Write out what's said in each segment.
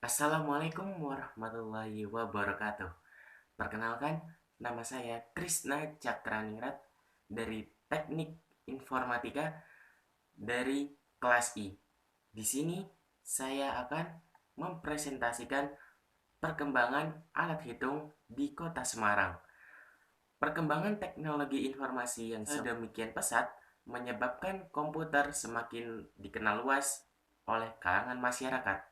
Assalamualaikum warahmatullahi wabarakatuh. Perkenalkan, nama saya Krisna Cakraningrat dari Teknik Informatika dari kelas I. Di sini saya akan mempresentasikan perkembangan alat hitung di Kota Semarang. Perkembangan teknologi informasi yang sedemikian pesat menyebabkan komputer semakin dikenal luas oleh kalangan masyarakat,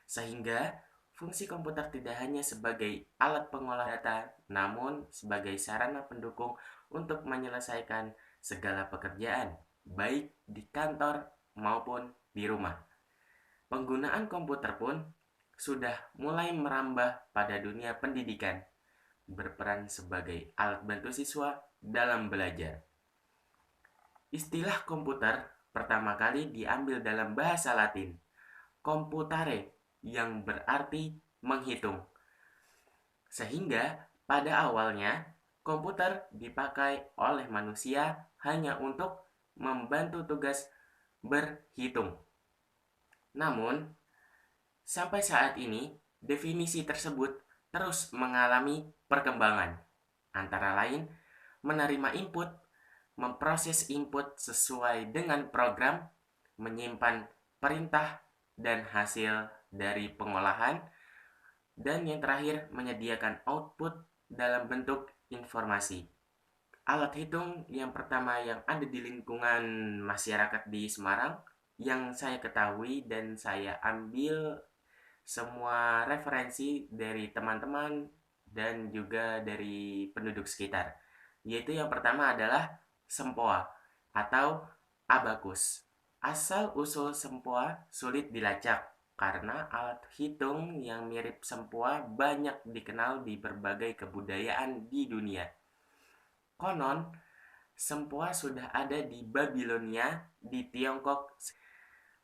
sehingga fungsi komputer tidak hanya sebagai alat pengolah data, namun sebagai sarana pendukung untuk menyelesaikan segala pekerjaan, baik di kantor maupun di rumah. Penggunaan komputer pun sudah mulai merambah pada dunia pendidikan, berperan sebagai alat bantu siswa dalam belajar. Istilah komputer pertama kali diambil dalam bahasa Latin, computare, yang berarti menghitung. Sehingga pada awalnya komputer dipakai oleh manusia hanya untuk membantu tugas berhitung. Namun, sampai saat ini definisi tersebut terus mengalami perkembangan. Antara lain, menerima input, memproses input sesuai dengan program, menyimpan perintah dan hasil dari pengolahan, dan yang terakhir menyediakan output dalam bentuk informasi. Alat hitung yang pertama yang ada di lingkungan masyarakat di Semarang yang saya ketahui dan saya ambil semua referensi dari teman-teman dan juga dari penduduk sekitar, yaitu yang pertama adalah sempoa atau abakus. Asal-usul sempoa sulit dilacak karena alat hitung yang mirip sempoa banyak dikenal di berbagai kebudayaan di dunia. Konon, sempoa sudah ada di Babilonia di Tiongkok.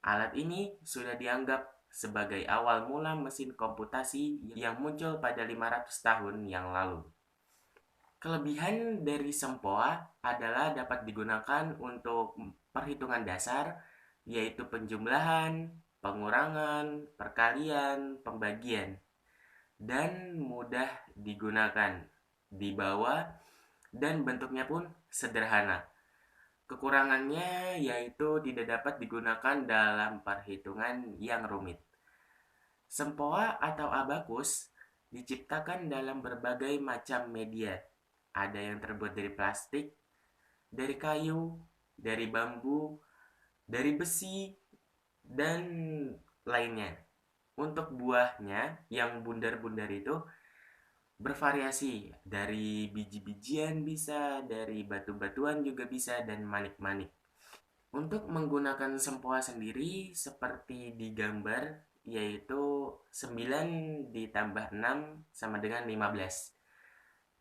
Alat ini sudah dianggap sebagai awal mula mesin komputasi yang muncul pada 500 tahun yang lalu. Kelebihan dari sempoa adalah dapat digunakan untuk perhitungan dasar, yaitu penjumlahan, pengurangan, perkalian, pembagian, dan mudah digunakan, dibawa, dan bentuknya pun sederhana. Kekurangannya yaitu tidak dapat digunakan dalam perhitungan yang rumit. Sempoa atau abakus diciptakan dalam berbagai macam media. Ada yang terbuat dari plastik, dari kayu, dari bambu, dari besi, dan lainnya. Untuk buahnya yang bundar-bundar itu bervariasi, dari biji-bijian bisa, dari batu-batuan juga bisa, dan manik-manik. Untuk menggunakan sempoa sendiri seperti di gambar, yaitu 9 ditambah 6 sama dengan 15.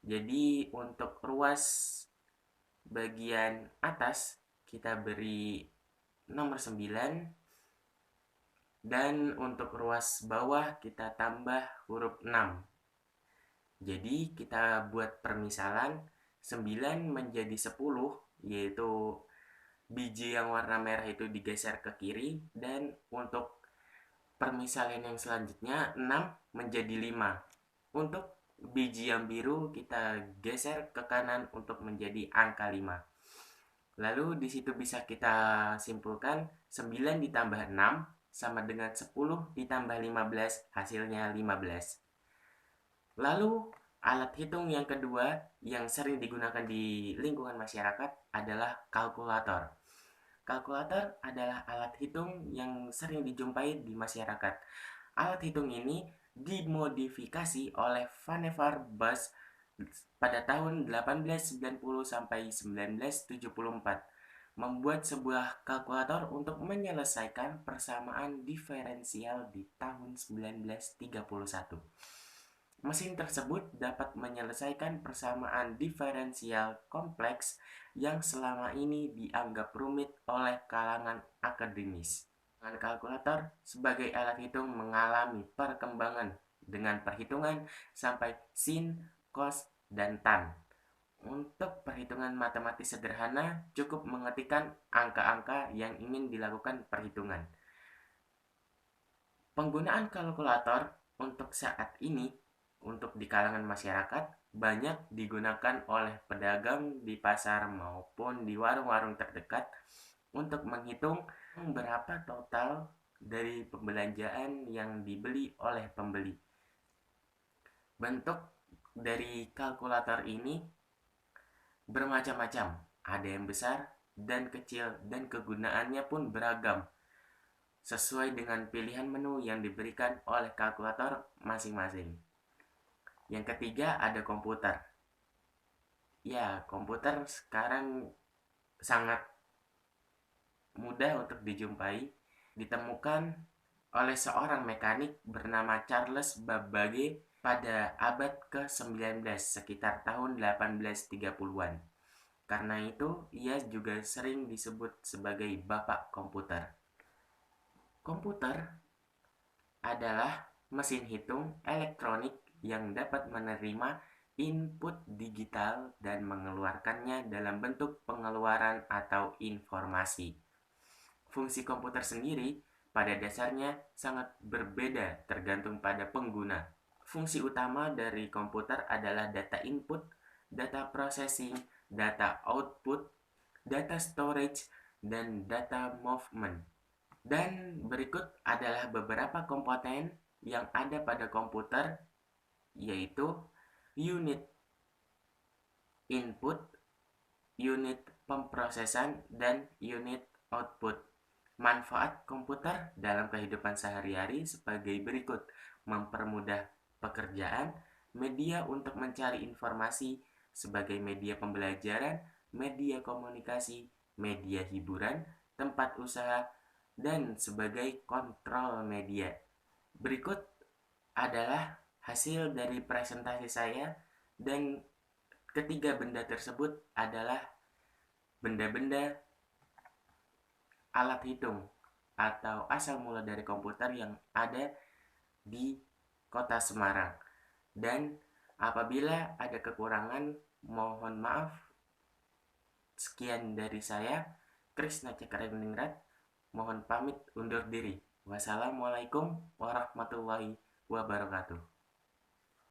Jadi untuk ruas bagian atas kita beri nomor 9, dan untuk ruas bawah kita tambah huruf 6. Jadi kita buat permisalan 9 menjadi 10, yaitu biji yang warna merah itu digeser ke kiri, dan untuk permisalan yang selanjutnya 6 menjadi 5. Untuk biji yang biru kita geser ke kanan untuk menjadi angka 5. Lalu di situ bisa kita simpulkan 9 ditambah 6 sama dengan 10 ditambah 15, hasilnya 15. Lalu alat hitung yang kedua yang sering digunakan di lingkungan masyarakat adalah kalkulator. Kalkulator adalah alat hitung yang sering dijumpai di masyarakat. Alat hitung ini dimodifikasi oleh Vannevar Bush pada tahun 1890 sampai 1974, membuat sebuah kalkulator untuk menyelesaikan persamaan diferensial di tahun 1931. Mesin tersebut dapat menyelesaikan persamaan diferensial kompleks yang selama ini dianggap rumit oleh kalangan akademis. Kalkulator sebagai alat hitung mengalami perkembangan dengan perhitungan sampai sin, cos, dan tan. Untuk perhitungan matematis sederhana, cukup mengetikkan angka-angka yang ingin dilakukan perhitungan. Penggunaan kalkulator untuk saat ini untuk di kalangan masyarakat banyak digunakan oleh pedagang di pasar maupun di warung-warung terdekat untuk menghitung berapa total dari pembelanjaan yang dibeli oleh pembeli. Bentuk dari kalkulator ini bermacam-macam, ada yang besar dan kecil, dan kegunaannya pun beragam sesuai dengan pilihan menu yang diberikan oleh kalkulator masing-masing. Yang ketiga ada komputer. Ya, komputer sekarang sangat mudah untuk dijumpai, ditemukan oleh seorang mekanik bernama Charles Babbage pada abad ke-19 sekitar tahun 1830-an. Karena itu, ia juga sering disebut sebagai bapak komputer. Komputer adalah mesin hitung elektronik yang dapat menerima input digital dan mengeluarkannya dalam bentuk pengeluaran atau informasi. Fungsi komputer sendiri pada dasarnya sangat berbeda tergantung pada pengguna. Fungsi utama dari komputer adalah data input, data processing, data output, data storage, dan data movement. Dan berikut adalah beberapa komponen yang ada pada komputer, yaitu unit input, unit pemrosesan, dan unit output. Manfaat komputer dalam kehidupan sehari-hari sebagai berikut: mempermudah pekerjaan, media untuk mencari informasi sebagai media pembelajaran, media komunikasi, media hiburan, tempat usaha, dan sebagai kontrol media. Berikut adalah hasil dari presentasi saya, dan ketiga benda tersebut adalah benda-benda alat hitung atau asal mula dari komputer yang ada di kota Semarang. Dan apabila ada kekurangan, mohon maaf. Sekian dari saya, Krisna Cakraningrat. Mohon pamit undur diri. Wassalamualaikum warahmatullahi wabarakatuh.